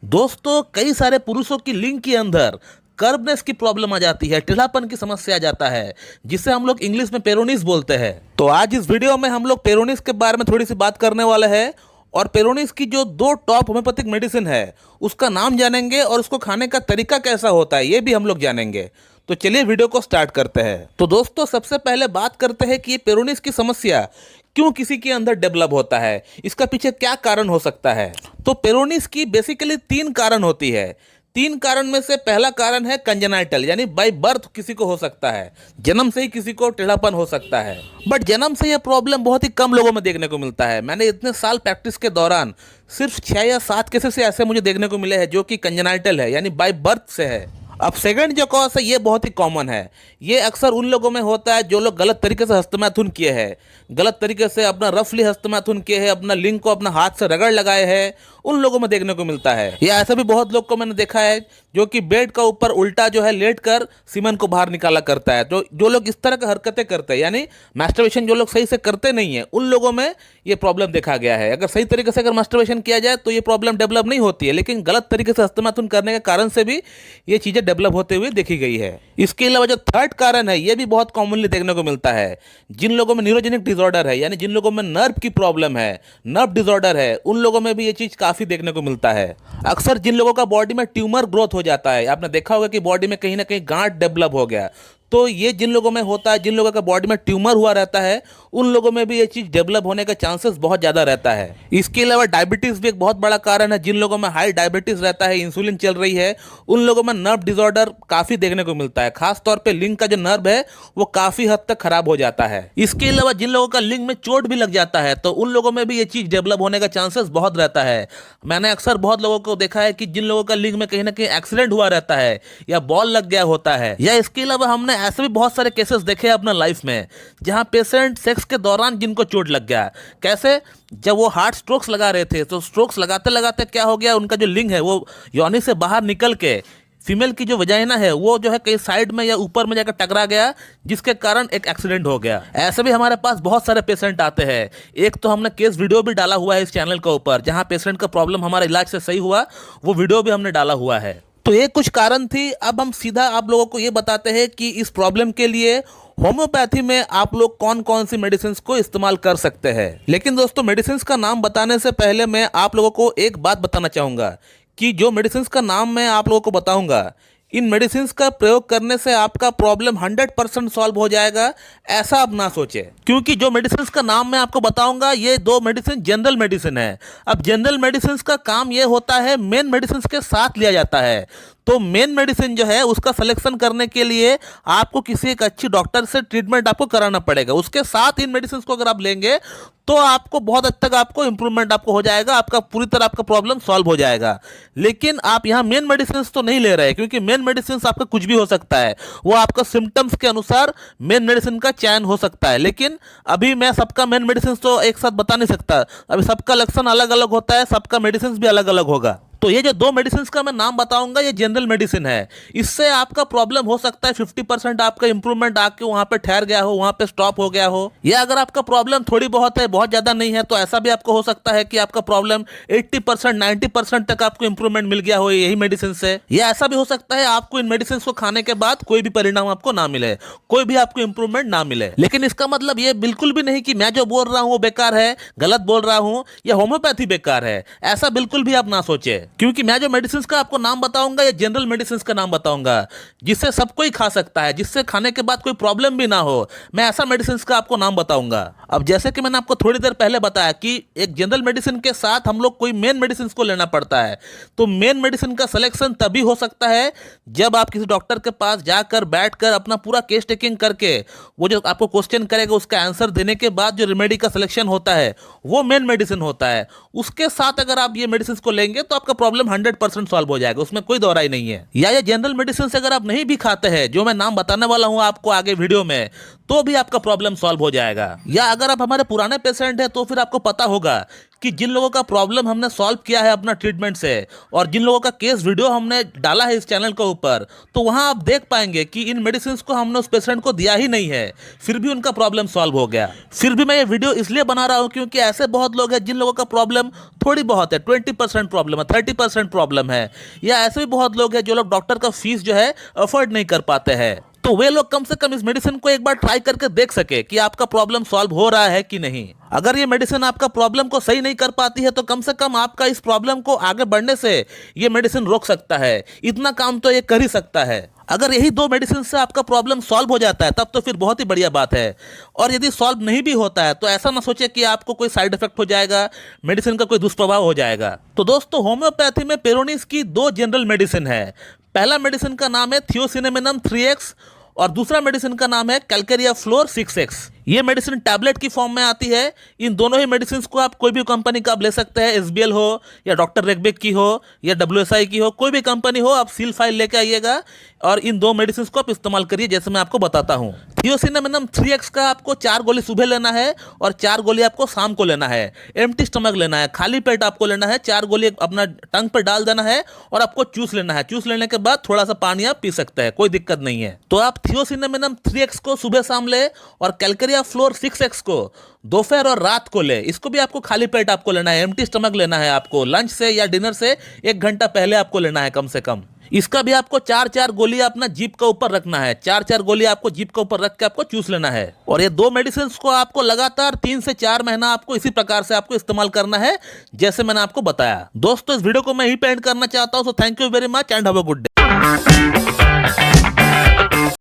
दोस्तों कई सारे पुरुषों की लिंग के अंदर कर्वनेस की प्रॉब्लम आ जाती है, टेढ़ापन की समस्या आ जाता है, जिसे हम लोग इंग्लिश में पेरोनिस बोलते हैं। तो आज इस वीडियो में हम लोग पेरोनिस के बारे में थोड़ी सी बात करने वाले हैं और पेरोनिस की जो दो टॉप होम्योपैथिक मेडिसिन है उसका नाम जानेंगे और उसको खाने का तरीका कैसा होता है ये भी हम लोग जानेंगे। तो चलिए वीडियो को स्टार्ट करते हैं। तो दोस्तों सबसे पहले बात करते हैं कि ये पेरोनिस की समस्या क्यों किसी के अंदर डेवलप होता है, इसका पीछे क्या कारण हो सकता है। तो पेरोनिस की बेसिकली तीन कारण होती है। तीन कारण में से पहला कारण है कंजेनाइटल, यानी बाय बर्थ किसी को हो सकता है, जन्म से ही किसी को टेढ़ापन हो सकता है। बट जन्म से यह प्रॉब्लम बहुत ही कम लोगों में देखने को मिलता है। मैंने इतने साल प्रैक्टिस के दौरान सिर्फ 6 या 7 केसेस ऐसे मुझे देखने को मिले हैं जो कि कंजेनाइटल है, यानी बाय बर्थ से है। अब सेकंड जो कॉज है ये बहुत ही कॉमन है। ये अक्सर उन लोगों में होता है जो लोग गलत तरीके से हस्तमैथुन किए हैं, गलत तरीके से अपना रफली हस्तमैथुन किए हैं, अपना लिंग को अपना हाथ से रगड़ लगाए हैं, उन लोगों में देखने को मिलता है। या ऐसा भी बहुत लोग को मैंने देखा है जो कि बेड का ऊपर उल्टा जो है लेट कर सीमन को बाहर निकाला करता है। तो जो लोग इस तरह की हरकतें करते हैं, यानी मास्टरबेशन जो लोग सही से करते नहीं है, उन लोगों में ये प्रॉब्लम देखा गया है। अगर सही तरीके से अगर मास्टरबेशन किया जाए तो ये प्रॉब्लम डेवलप नहीं होती है, लेकिन गलत तरीके से हस्तमैथुन करने के कारण से भी ये चीजें डेवलप होते हुए देखी गई है। इसके अलावा जो थर्ड कारण है ये भी बहुत कॉमनली देखने को मिलता है। जिन लोगों में न्यूरोजेनिक डिसऑर्डर है, यानी जिन लोगों में नर्व की प्रॉब्लम है, नर्व डिसऑर्डर है, उन लोगों में भी ये चीज काफी देखने को मिलता है। अक्सर जिन लोगों का बॉडी में ट्यूमर ग्रोथ हो जाता है, आपने देखा होगा कि बॉडी में कहीं ना कहीं गांठ डेवलप हो गया, तो ये जिन लोगों में होता है, जिन लोगों का बॉडी में ट्यूमर हुआ रहता है, उन लोगों में भी ये चीज डेवलप होने का चांसेस बहुत ज्यादा रहता है। इसके अलावा डायबिटीज भी एक बहुत बड़ा कारण है। जिन लोगों में हाई डायबिटीज रहता है, इंसुलिन चल रही है, उन लोगों में नर्व डिसऑर्डर काफी देखने को मिलता है। खास तौर पे लिंग का जो नर्व है वो काफी हद तक खराब हो जाता है। इसके अलावा जिन लोगों का लिंग में चोट भी लग जाता है तो उन लोगों में भी ये चीज डेवलप होने का चांसेस बहुत रहता है। मैंने अक्सर बहुत लोगों को देखा है कि जिन लोगों का लिंग में कहीं ना कहीं एक्सीडेंट हुआ रहता है या बॉल लग गया होता है, या इसके अलावा हमने ऐसे भी बहुत सारे केसेस देखे हैं अपना लाइफ में जहां पेशेंट सेक्स के दौरान जिनको चोट लग गया। कैसे? जब वो हार्ट स्ट्रोक्स लगा रहे थे तो स्ट्रोक्स लगाते लगाते क्या हो गया, उनका जो लिंग है वो योनि से बाहर निकल के फीमेल की जो वजाइना है वो जो है कहीं साइड में या ऊपर में जाकर टकरा गया, जिसके कारण एक एक्सीडेंट हो गया। ऐसे भी हमारे पास बहुत सारे पेशेंट आते हैं। एक तो हमने केस वीडियो भी डाला हुआ है इस चैनल के ऊपर, जहां पेशेंट का प्रॉब्लम हमारे इलाज से सही हुआ, वो वीडियो भी हमने डाला हुआ है। तो ये कुछ कारण थी। अब हम सीधा आप लोगों को ये बताते हैं कि इस प्रॉब्लम के लिए होम्योपैथी में आप लोग कौन कौन सी मेडिसिन को इस्तेमाल कर सकते हैं। लेकिन दोस्तों मेडिसिन का नाम बताने से पहले मैं आप लोगों को एक बात बताना चाहूंगा कि जो मेडिसिन का नाम मैं आप लोगों को बताऊंगा, इन मेडिसिन का प्रयोग करने से आपका प्रॉब्लम 100% सॉल्व हो जाएगा, ऐसा आप ना सोचें। क्योंकि जो मेडिसिन का नाम मैं आपको बताऊंगा ये 2 मेडिसिन जनरल मेडिसिन है। अब जनरल मेडिसिन का काम ये होता है मेन मेडिसिन के साथ लिया जाता है। तो मेन मेडिसिन जो है उसका सिलेक्शन करने के लिए आपको किसी एक अच्छी डॉक्टर से ट्रीटमेंट आपको कराना पड़ेगा। उसके साथ इन मेडिसिन को अगर आप लेंगे तो आपको बहुत हद तक आपको इंप्रूवमेंट आपको हो जाएगा, आपका पूरी तरह आपका प्रॉब्लम सॉल्व हो जाएगा। लेकिन आप यहाँ मेन मेडिसिन तो नहीं ले रहे, क्योंकि मेन मेडिसिन आपका कुछ भी हो सकता है, वो आपका सिम्टम्स के अनुसार मेन मेडिसिन का चयन हो सकता है। लेकिन अभी मैं सबका मेन मेडिसिन तो एक साथ बता नहीं सकता, अभी सबका लक्षण अलग अलग होता है, सबका मेडिसिन भी अलग अलग होगा। तो ये जो 2 मेडिसिन का मैं नाम बताऊंगा ये जनरल मेडिसिन है। इससे आपका प्रॉब्लम हो सकता है 50% आपका इंप्रूवमेंट आके वहां पे ठहर गया हो, वहां पे स्टॉप हो गया हो। या अगर आपका प्रॉब्लम थोड़ी बहुत है, बहुत ज्यादा नहीं है, तो ऐसा भी आपको हो सकता है कि आपका प्रॉब्लम 80% 90% तक आपको इंप्रूवमेंट मिल गया हो यही मेडिसिन से। या ऐसा भी हो सकता है आपको इन मेडिसिन को खाने के बाद कोई भी परिणाम आपको ना मिले, कोई भी आपको इंप्रूवमेंट ना मिले। लेकिन इसका मतलब ये बिल्कुल भी नहीं कि मैं जो बोल रहा हूं वो बेकार है, गलत बोल रहा हूं, या होम्योपैथी बेकार है, ऐसा बिल्कुल भी आप ना सोचे। क्योंकि मैं जो मेडिसिन का आपको नाम बताऊंगा ये जनरल मेडिसिन का नाम बताऊंगा जिससे सब कोई खा सकता है, जिससे खाने के बाद कोई प्रॉब्लम भी ना हो, मैं ऐसा मेडिसिन का आपको नाम बताऊंगा। अब जैसे कि मैंने आपको थोड़ी देर पहले बताया कि एक जनरल मेडिसिन के साथ हम लोग कोई मेन मेडिसिन को लेना पड़ता है। तो मेन मेडिसिन का सिलेक्शन तभी हो सकता है जब आप किसी डॉक्टर के पास जाकर बैठकर अपना पूरा केस टेकिंग करके वो जो आपको क्वेश्चन करेगा उसका आंसर देने के बाद जो रेमेडी का सिलेक्शन होता है वो मेन मेडिसिन होता है। उसके साथ अगर आप ये मेडिसिन को लेंगे तो आपका प्रॉब्लम 100% सॉल्व हो जाएगा, उसमें कोई दौराई नहीं है। या ये जनरल मेडिसिन से अगर आप नहीं भी खाते हैं, जो मैं नाम बताने वाला हूं आपको आगे वीडियो में, तो भी आपका प्रॉब्लम सॉल्व हो जाएगा। या अगर आप हमारे पुराने पेशेंट हैं तो फिर आपको पता होगा कि जिन लोगों का प्रॉब्लम हमने सॉल्व किया है अपना ट्रीटमेंट से, और जिन लोगों का केस वीडियो हमने डाला है इस चैनल के ऊपर, तो वहां आप देख पाएंगे कि इन मेडिसिन को हमने उस पेशेंट को दिया ही नहीं है, फिर भी उनका प्रॉब्लम सॉल्व हो गया। फिर भी मैं ये वीडियो इसलिए बना रहा हूं क्योंकि ऐसे बहुत लोग हैं जिन लोगों का प्रॉब्लम थोड़ी बहुत है, 20% प्रॉब्लम है, 30% प्रॉब्लम है, या ऐसे भी बहुत लोग हैं जो लोग डॉक्टर का फीस जो है अफोर्ड नहीं कर पाते हैं। तो वे लोग कम से कम इस मेडिसिन को एक बार ट्राई करके देख सके कि आपका प्रॉब्लम सॉल्व हो रहा है कि नहीं। अगर ये मेडिसिन आपका प्रॉब्लम को सही नहीं कर पाती है तो कम से कम आपका इस प्रॉब्लम को आगे बढ़ने से ये मेडिसिन रोक सकता है, इतना काम तो ये कर ही सकता है। अगर यही 2 मेडिसिन से आपका प्रॉब्लम सॉल्व हो जाता है तब तो फिर बहुत ही बढ़िया बात है, और यदि सॉल्व नहीं भी होता है तो ऐसा ना सोचे कि आपको कोई साइड इफेक्ट हो जाएगा, मेडिसिन का कोई दुष्प्रभाव हो जाएगा। तो दोस्तों, होम्योपैथी में पेरोनिस की 2 जनरल मेडिसिन है। पहला मेडिसिन का नाम है थियोसिनेमेनम 3x और दूसरा मेडिसिन का नाम है कैलकेरिया फ्लोर 6x। ये मेडिसिन टैबलेट की फॉर्म में आती है। इन दोनों ही मेडिसिन को आप कोई भी कंपनी का आप ले सकते हैं, SBL हो या डॉक्टर रेगबेक की हो या WSI की हो, कोई भी कंपनी हो, आप सील फाइल लेके आइएगा और इन 2 मेडिसिन को आप इस्तेमाल करिए जैसे मैं आपको बताता हूँ। थियोसिनेमेनम 3x का आपको 4 गोली सुबह लेना है और 4 गोली आपको शाम को लेना है। एम्प्टी स्टमक लेना है, खाली पेट आपको लेना है। 4 गोली अपना टंग पर डाल देना है और आपको चूस लेना है। चूस लेने के बाद थोड़ा सा पानी आप पी सकते हैं, कोई दिक्कत नहीं है। तो आप थियोसिनेमेनम 3x को सुबह शाम ले और कैलकेरिया फ्लोर 6x को दोपहर और रात को ले। इसको भी आपको खाली पेट आपको लेना है, एम्प्टी स्टमक लेना है। आपको लंच से या डिनर से 1 घंटा पहले आपको लेना है कम से कम। इसका भी आपको 4-4 गोली अपना जीभ के ऊपर रखना है। 4-4 गोली आपको जीभ के ऊपर रख के आपको चूस लेना है। और ये 2 मेडिसिन को आपको लगातार 3 से 4 महीना आपको इसी प्रकार से आपको इस्तेमाल करना है जैसे मैंने आपको बताया। दोस्तों, इस वीडियो को मैं ही पेंड करना चाहता हूं। So thank you very much and have a good day.